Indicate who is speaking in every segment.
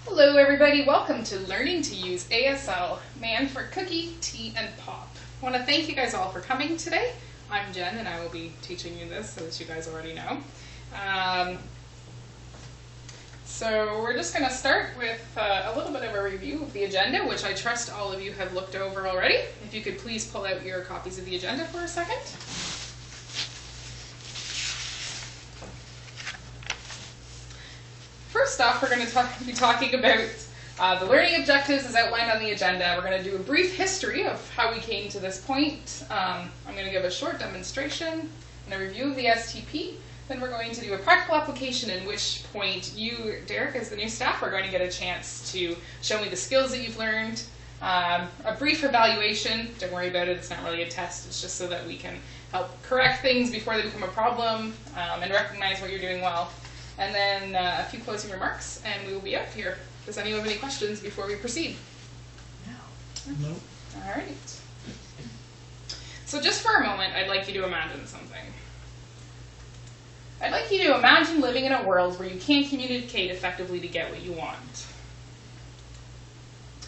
Speaker 1: Hello everybody, welcome to Learning to Use ASL, Man for Cookie, Tea, and Pop. I want to thank you guys all for coming today. I'm Jen and I will be teaching you this, as you guys already know. So we're just going to start with a little bit of a review of the agenda, which I trust all of you have looked over already. If you could please pull out your copies of the agenda for a second. First off, we're going to be talking about the learning objectives as outlined on the agenda. We're going to do a brief history of how we came to this point. I'm going to give a short demonstration and a review of the STP. Then we're going to do a practical application, in which point you, Derek, as the new staff, are going to get a chance to show me the skills that you've learned. A brief evaluation. Don't worry about it, it's not really a test. It's just so that we can help correct things before they become a problem and recognize what you're doing well. And then a few closing remarks, and we will be out here. Does anyone have any questions before we proceed?
Speaker 2: No.
Speaker 1: All right. So just for a moment, I'd like you to imagine something. I'd like you to imagine living in a world where you can't communicate effectively to get what you want.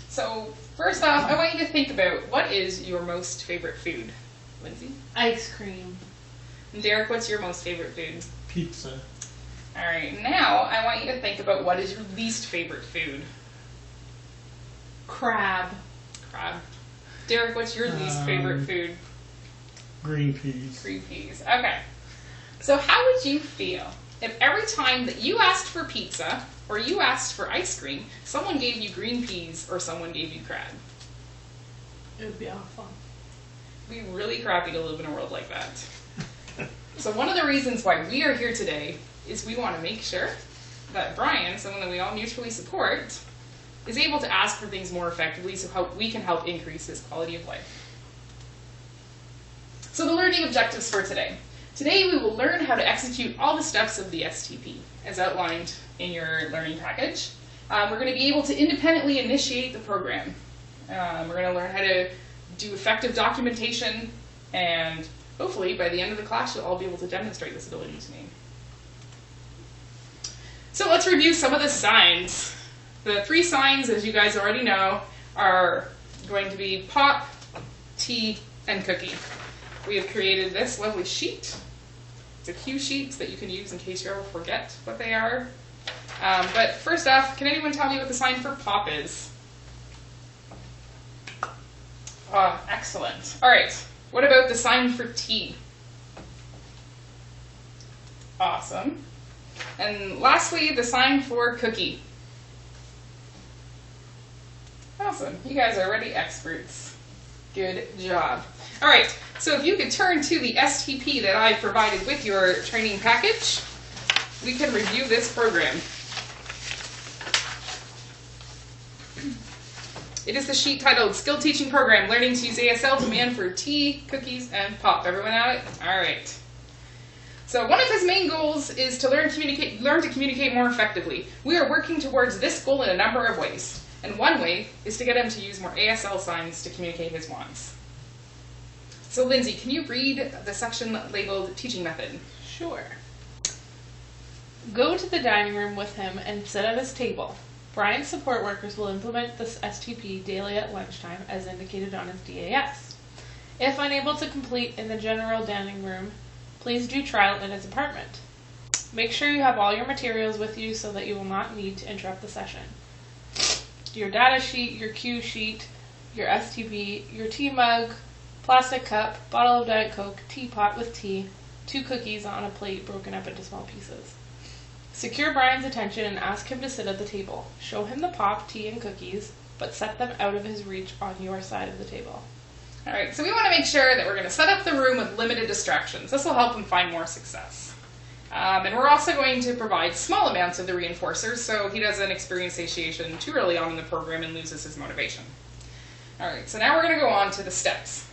Speaker 1: So first off, I want you to think about, what is your most favorite food? Lindsay?
Speaker 3: Ice cream.
Speaker 1: And Derek, what's your most favorite food?
Speaker 2: Pizza.
Speaker 1: All right, now I want you to think about, what is your least favorite food?
Speaker 3: Crab.
Speaker 1: Crab. Derek, what's your least favorite food?
Speaker 2: Green peas.
Speaker 1: Green peas. Okay. So how would you feel if every time that you asked for pizza or you asked for ice cream, someone gave you green peas or someone gave you crab?
Speaker 3: It would be awful.
Speaker 1: It'd be really crappy to live in a world like that. So one of the reasons why we are here today is we want to make sure that Brian, someone that we all mutually support, is able to ask for things more effectively, so we can help increase his quality of life. So the learning objectives for today. Today we will learn how to execute all the steps of the STP, as outlined in your learning package. We're going to be able to independently initiate the program. We're going to learn how to do effective documentation, and hopefully by the end of the class you'll all be able to demonstrate this ability to me. So let's review some of the signs. The 3 signs, as you guys already know, are going to be pop, tea, and cookie. We have created this lovely sheet. It's a cue sheet that you can use in case you ever forget what they are. But first off, can anyone tell me what the sign for pop is? Excellent. All right, what about the sign for tea? Awesome. And lastly, the sign for cookie. Awesome. You guys are already experts. Good job. All right, so if you could turn to the STP that I provided with your training package, we can review this program. It is the sheet titled Skill Teaching Program, Learning to Use ASL to Man for Tea, Cookies, and Pop. Everyone have it? All right. So one of his main goals is to learn to communicate more effectively. We are working towards this goal in a number of ways. And one way is to get him to use more ASL signs to communicate his wants. So Lindsay, can you read the section labeled Teaching Method?
Speaker 3: Sure. Go to the dining room with him and sit at his table. Brian's support workers will implement this STP daily at lunchtime as indicated on his DAS. If unable to complete in the general dining room, please do trial in his apartment. Make sure you have all your materials with you so that you will not need to interrupt the session. Your data sheet, your cue sheet, your STP, your tea mug, plastic cup, bottle of Diet Coke, teapot with tea, 2 cookies on a plate broken up into small pieces. Secure Brian's attention and ask him to sit at the table. Show him the pop, tea, and cookies, but set them out of his reach on your side of the table.
Speaker 1: All right, so we want to make sure that we're going to set up the room with limited distractions. This will help him find more success. And we're also going to provide small amounts of the reinforcers so he doesn't experience satiation too early on in the program and loses his motivation. All right, so now we're going to go on to the steps.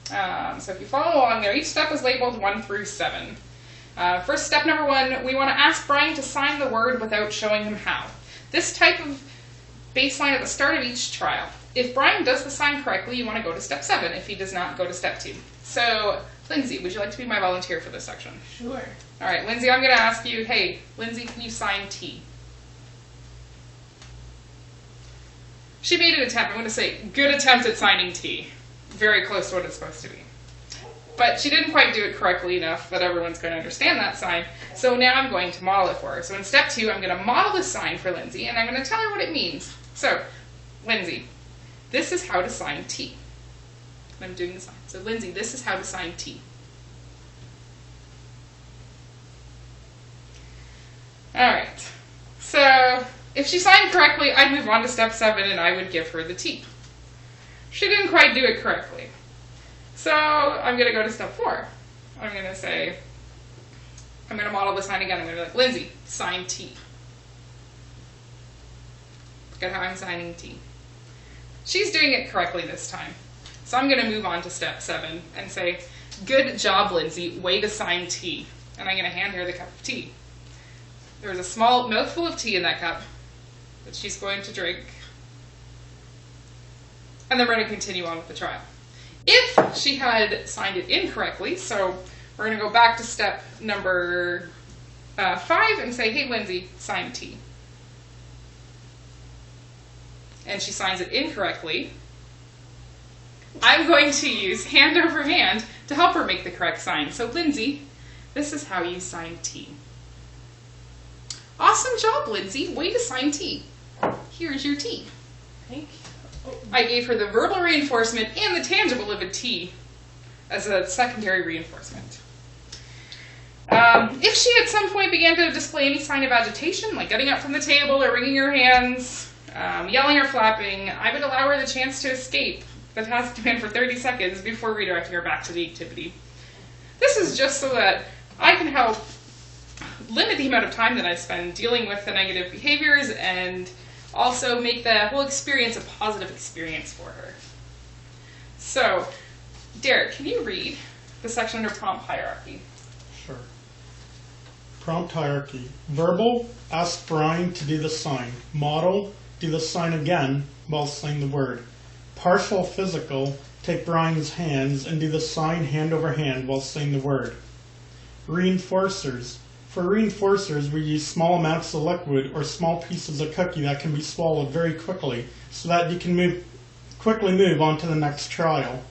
Speaker 1: So if you follow along there, each step is labeled 1 through 7. First, step number 1, we want to ask Brian to sign the word without showing him how. This type of baseline at the start of each trial. If Brian does the sign correctly, you want to go to step 7. If he does not, go to step 2. So, Lindsay, would you like to be my volunteer for this section?
Speaker 3: Sure.
Speaker 1: All right, Lindsay, I'm going to ask you, hey, Lindsay, can you sign T? She made an attempt. I'm going to say, good attempt at signing T. Very close to what it's supposed to be. But she didn't quite do it correctly enough that everyone's going to understand that sign. So now I'm going to model it for her. So in step 2, I'm going to model the sign for Lindsay, and I'm going to tell her what it means. So, Lindsay, this is how to sign T. And I'm doing the sign. So Lindsay, this is how to sign T. Alright. So, if she signed correctly, I'd move on to step 7 and I would give her the T. She didn't quite do it correctly. So I'm going to go to step 4. I'm going to say, I'm going to model the sign again. I'm going to be like, Lindsay, sign T. Look at how I'm signing T. She's doing it correctly this time. So I'm going to move on to step 7 and say, good job, Lindsay, way to sign T. And I'm going to hand her the cup of tea. There's a small mouthful of tea in that cup that she's going to drink. And then we're going to continue on with the trial. If she had signed it incorrectly, so we're going to go back to step number 5 and say, hey, Lindsay, sign T. And she signs it incorrectly, I'm going to use hand over hand to help her make the correct sign. So, Lindsay, this is how you sign T. Awesome job, Lindsay. Way to sign T. Here's your T.
Speaker 3: Thank you.
Speaker 1: I gave her the verbal reinforcement and the tangible of a T as a secondary reinforcement. If she at some point began to display any sign of agitation, like getting up from the table or wringing her hands, yelling or flapping, I would allow her the chance to escape the task demand for 30 seconds before redirecting her back to the activity. This is just so that I can help limit the amount of time that I spend dealing with the negative behaviors and also make the whole experience a positive experience for her. So, Derek, can you read the section under prompt hierarchy?
Speaker 2: Sure. Prompt hierarchy. Verbal, ask Brian to do the sign. Model, do the sign again while saying the word. Partial physical, take Brian's hands and do the sign hand over hand while saying the word. Reinforcers. For reinforcers, we use small amounts of liquid or small pieces of cookie that can be swallowed very quickly so that you can quickly move on to the next trial.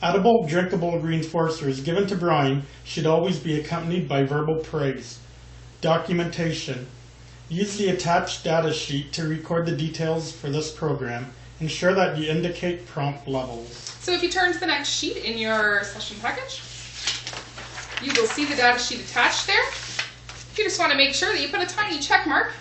Speaker 2: Edible, drinkable reinforcers given to Brian should always be accompanied by verbal praise. Documentation. Use the attached data sheet to record the details for this program. Ensure that you indicate prompt levels.
Speaker 1: So if you turn to the next sheet in your session package, you will see the data sheet attached there. You just want to make sure that you put a tiny check mark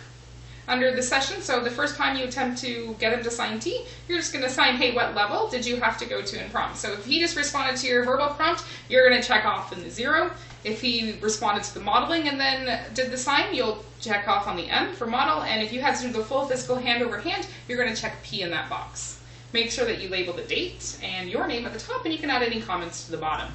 Speaker 1: under the session. So the first time you attempt to get him to sign T, you're just going to sign, hey, what level did you have to go to in prompt? So if he just responded to your verbal prompt, you're going to check off in the 0. If he responded to the modeling and then did the sign, you'll check off on the M for model. And if you had to do the full physical hand over hand, you're going to check P in that box. Make sure that you label the date and your name at the top, and you can add any comments to the bottom.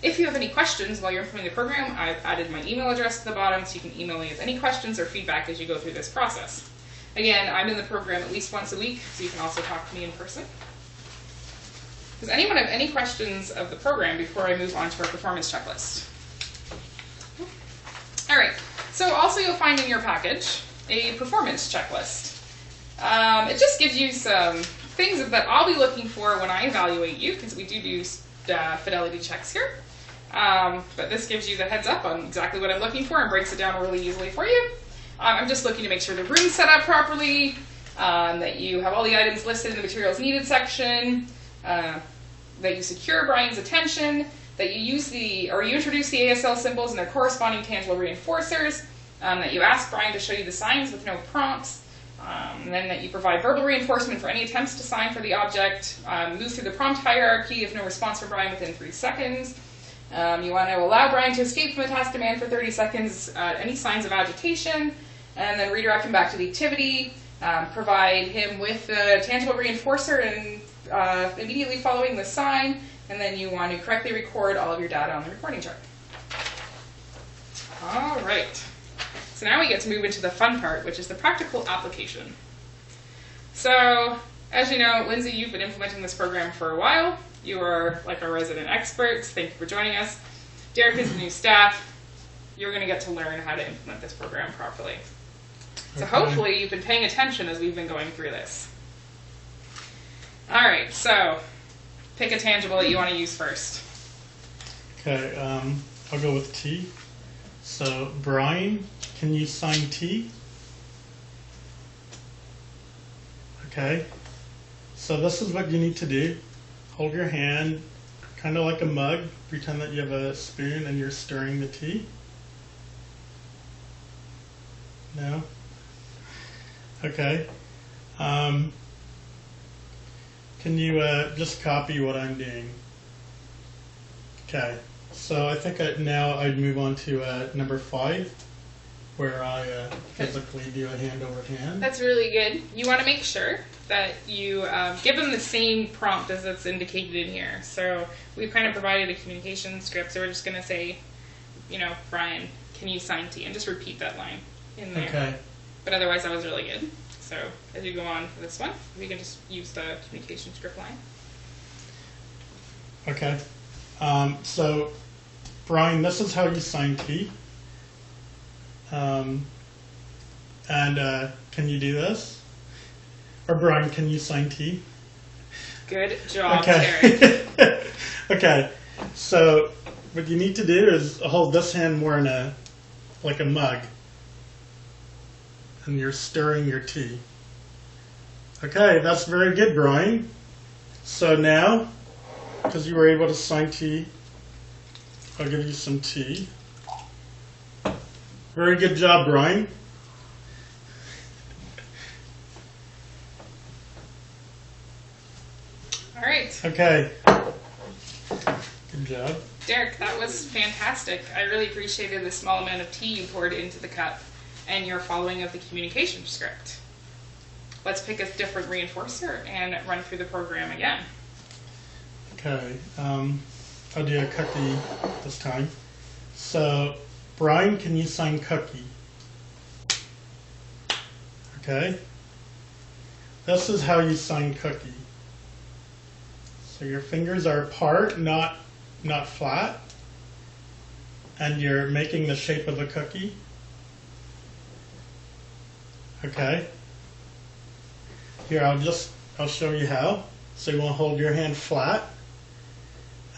Speaker 1: If you have any questions while you're implementing the program, I've added my email address to the bottom, so you can email me with any questions or feedback as you go through this process. Again, I'm in the program at least once a week, so you can also talk to me in person. Does anyone have any questions of the program before I move on to our performance checklist? All right, so also you'll find in your package a performance checklist. It just gives you some things that I'll be looking for when I evaluate you, because we do fidelity checks here. But this gives you the heads up on exactly what I'm looking for and breaks it down really easily for you. I'm just looking to make sure the room's set up properly, that you have all the items listed in the materials needed section, that you secure Brian's attention, that you introduce the ASL symbols and their corresponding tangible reinforcers, that you ask Brian to show you the signs with no prompts, and then that you provide verbal reinforcement for any attempts to sign for the object, move through the prompt hierarchy if no response from Brian within 3 seconds. You want to allow Brian to escape from the task demand for 30 seconds, any signs of agitation, and then redirect him back to the activity, provide him with a tangible reinforcer and immediately following the sign, and then you want to correctly record all of your data on the recording chart. All right. So now we get to move into the fun part, which is the practical application. So, as you know, Lindsay, you've been implementing this program for a while. You are like our resident experts. Thank you for joining us. Derek is the new staff. You're going to get to learn how to implement this program properly. So hopefully you've been paying attention as we've been going through this. All right, so pick a tangible that you want to use first.
Speaker 2: Okay, I'll go with T. So, Brian, can you sign T? Okay, so this is what you need to do. Hold your hand kind of like a mug. Pretend that you have a spoon and you're stirring the tea. No? Okay. Can you just copy what I'm doing? Okay. So I think now I'd move on to number 5, where I physically do a hand over hand.
Speaker 1: That's really good. You want to make sure that you give them the same prompt as that's indicated in here. So we've kind of provided a communication script, so we're just going to say, you know, Brian, can you sign T? And just repeat that line in there.
Speaker 2: Okay.
Speaker 1: But otherwise, that was really good. So as you go on for this one, we can just use the communication script line.
Speaker 2: Okay. So, Brian, this is how you sign T. And can you do this? Or Brian, can you sign T?
Speaker 1: Good job,
Speaker 2: Okay.
Speaker 1: Derek.
Speaker 2: Okay. So what you need to do is hold this hand more in like a mug. And you're stirring your tea. Okay, that's very good, Brian. So now, because you were able to sign tea, I'll give you some tea. Very good job, Brian.
Speaker 1: All right.
Speaker 2: Okay. Good job.
Speaker 1: Derek, that was fantastic. I really appreciated the small amount of tea you poured into the cup and your following of the communication script. Let's pick a different reinforcer and run through the program again.
Speaker 2: Okay. I'll do a cookie this time. So, Brian, can you sign cookie? Okay. This is how you sign cookie. So your fingers are apart, not flat, and you're making the shape of a cookie. Okay. Here, I'll show you how. So you want to hold your hand flat.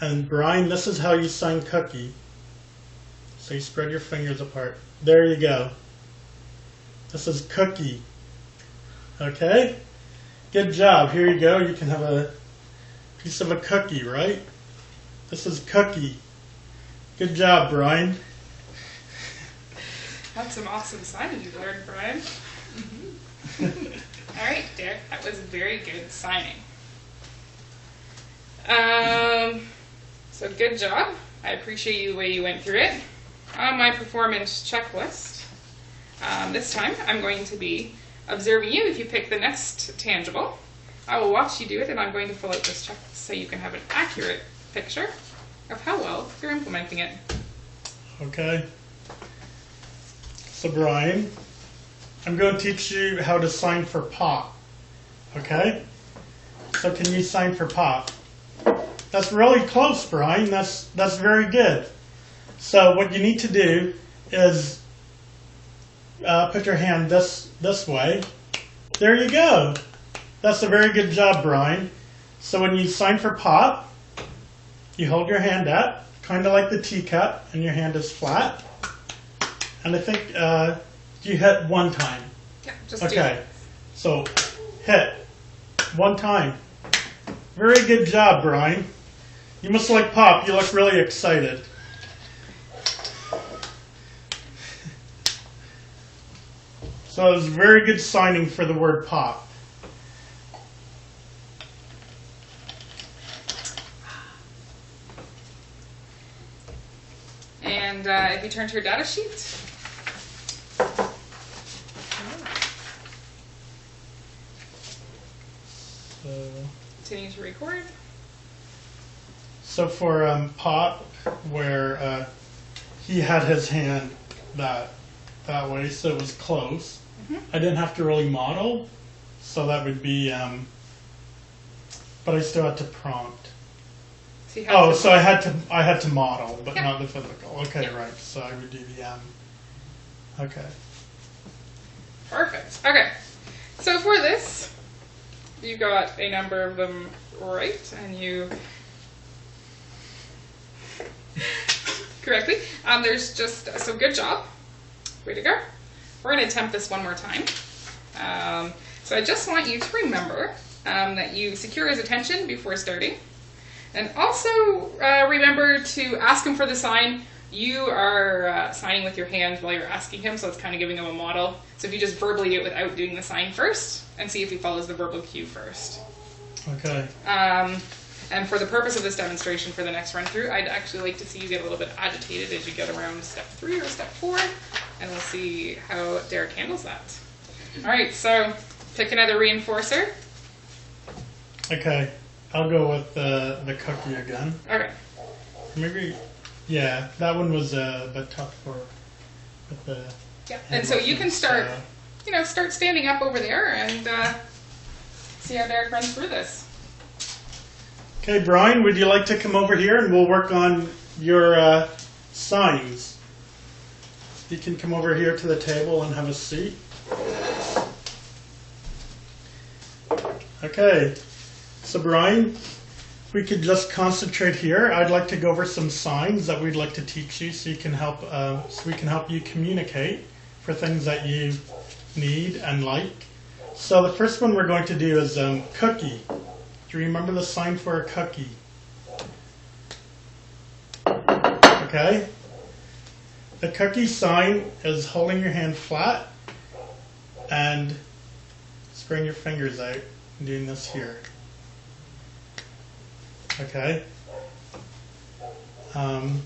Speaker 2: And Brian, this is how you sign cookie. So you spread your fingers apart. There you go. This is cookie. Okay? Good job. Here you go. You can have a piece of a cookie, right? This is cookie. Good job, Brian.
Speaker 1: That's some awesome signage you learned, Brian. All right, Derek, that was very good signing. So good job. I appreciate you the way you went through it. On my performance checklist, this time I'm going to be observing you if you pick the next tangible. I will watch you do it, and I'm going to fill out this checklist so you can have an accurate picture of how well you're implementing it.
Speaker 2: Okay. So Brian, I'm going to teach you how to sign for pop. Okay? So can you sign for pop? That's really close, Brian. That's very good. So what you need to do is put your hand this way. There you go. That's a very good job, Brian. So when you sign for pop, you hold your hand up, kind of like the teacup, and your hand is flat. And I think you hit one time.
Speaker 1: Yeah, just do
Speaker 2: Okay.
Speaker 1: it.
Speaker 2: So hit one time. Very good job, Brian. You must like pop. You look really excited. So it was very good signing for the word pop.
Speaker 1: And if you turn to your data sheet, continue to record.
Speaker 2: So for Pop, where he had his hand that way, so it was close. I didn't have to really model, so that would be, but I still had to prompt.
Speaker 1: So you have
Speaker 2: Oh,
Speaker 1: to-
Speaker 2: so I had to model, but
Speaker 1: Yeah.
Speaker 2: not the physical. Okay,
Speaker 1: Yeah.
Speaker 2: right. So I would do the Okay.
Speaker 1: Perfect. Okay. So for this, you got a number of them right, and you correctly. There's just, so good job. Way to go. We're going to attempt this one more time. So I just want you to remember that you secure his attention before starting. And also remember to ask him for the sign. You are signing with your hands while you're asking him, so it's kind of giving him a model. So if you just verbally do it without doing the sign first, and see if he follows the verbal cue first.
Speaker 2: Okay.
Speaker 1: And for the purpose of this demonstration for the next run through, I'd actually like to see you get a little bit agitated as you get around step 3 or step 4, and we'll see how Derek handles that. All right, so pick another reinforcer.
Speaker 2: Okay. I'll go with the cookie again.
Speaker 1: Okay.
Speaker 2: Maybe, yeah, that one was a bit tough for with the.
Speaker 1: Yeah, and so you can start, start standing up over there and see how Derek runs through this.
Speaker 2: Okay, Brian, would you like to come over here and we'll work on your signs? You can come over here to the table and have a seat. Okay, so Brian, if we could just concentrate here. I'd like to go over some signs that we'd like to teach you, so you can help. So we can help you communicate for things that you need and like. So the first one we're going to do is cookie. Do you remember the sign for a cookie? Okay. The cookie sign is holding your hand flat and spreading your fingers out and doing this here. Okay. I'm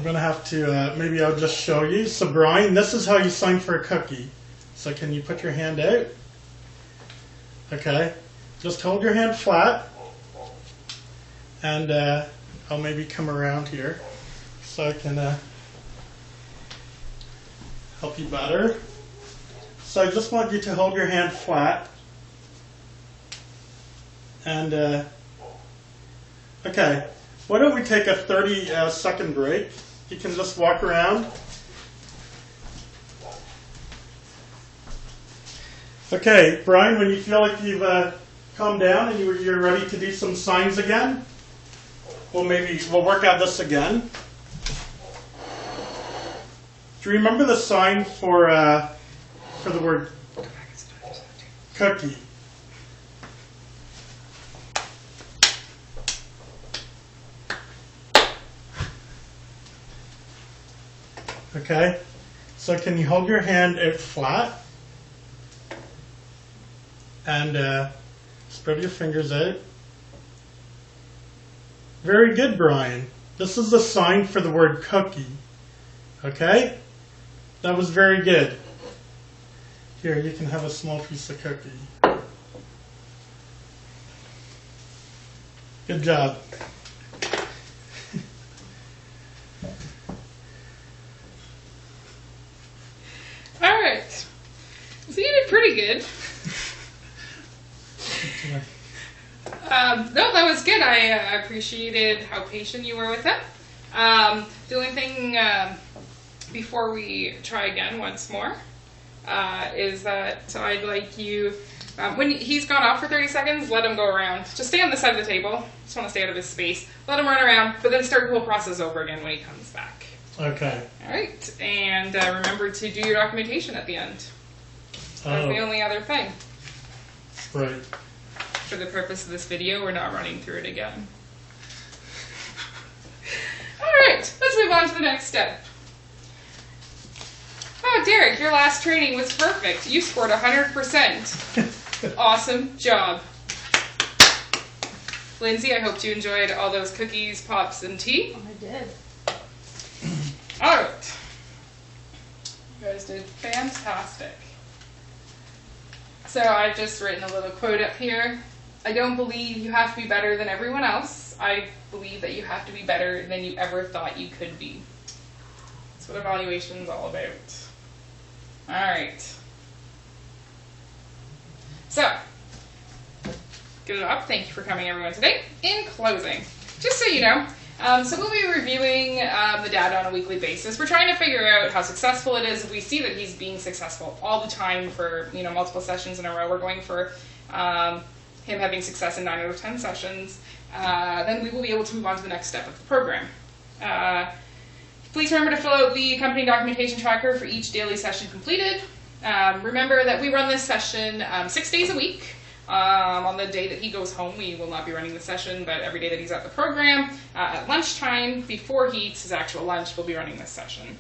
Speaker 2: going to have to, maybe I'll just show you. So Brian, this is how you sign for a cookie. So can you put your hand out? Okay. Just hold your hand flat. And I'll maybe come around here so I can help you better. So I just want you to hold your hand flat. And, okay, why don't we take a 30-second break? You can just walk around. Okay, Brian, when you feel like you've calmed down and you're ready to do some signs again, we'll work out this again. Do you remember the sign for the word cookie? Okay, so can you hold your hand out flat and spread your fingers out? Very good, Brian. This is the sign for the word cookie. Okay, that was very good. Here, you can have a small piece of cookie. Good job.
Speaker 1: Alright. So you did pretty good. No, that was good. I appreciated how patient you were with it. The only thing before we try again once more is that I'd like you, when he's gone off for 30 seconds, let him go around. Just stay on the side of the table. Just want to stay out of his space. Let him run around, but then start the whole process over again when he comes back.
Speaker 2: Okay.
Speaker 1: All right, and remember to do your documentation at the end. That's the only other thing.
Speaker 2: Right.
Speaker 1: For the purpose of this video, we're not running through it again. All right, let's move on to the next step. Oh, Derek, your last training was perfect. You scored 100%. Awesome job. Lindsay, I hope you enjoyed all those cookies, pops, and tea.
Speaker 3: I did.
Speaker 1: All right. You guys did fantastic. So I've just written a little quote up here. I don't believe you have to be better than everyone else. I believe that you have to be better than you ever thought you could be. That's what evaluation is all about. All right. So, good job. Thank you for coming, everyone, today. In closing, just so you know, So we'll be reviewing the data on a weekly basis. We're trying to figure out how successful it is. If we see that he's being successful all the time for multiple sessions in a row, we're going for him having success in 9 out of 10 sessions, then we will be able to move on to the next step of the program. Please remember to fill out the accompanying documentation tracker for each daily session completed. Remember that we run this session 6 days a week. On the day that he goes home, we will not be running the session, but every day that he's at the program, at lunchtime, before he eats his actual lunch, we'll be running this session.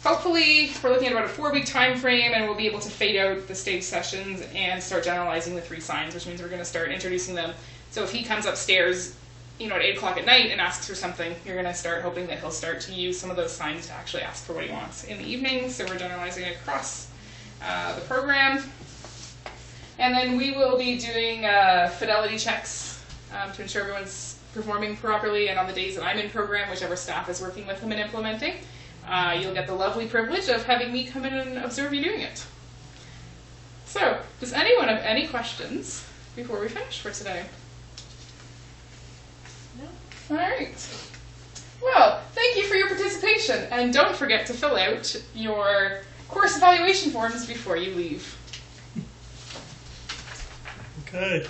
Speaker 1: Hopefully, we're looking at about a 4-week time frame, and we'll be able to fade out the stage sessions and start generalizing the 3 signs, which means we're going to start introducing them. So if he comes upstairs, at 8 o'clock at night and asks for something, you're going to start hoping that he'll start to use some of those signs to actually ask for what he wants in the evening. So we're generalizing across the program. And then we will be doing fidelity checks to ensure everyone's performing properly. And on the days that I'm in program, whichever staff is working with them and implementing, you'll get the lovely privilege of having me come in and observe you doing it. So, does anyone have any questions before we finish for today? No? All right. Well, thank you for your participation. And don't forget to fill out your course evaluation forms before you leave.
Speaker 2: Okay.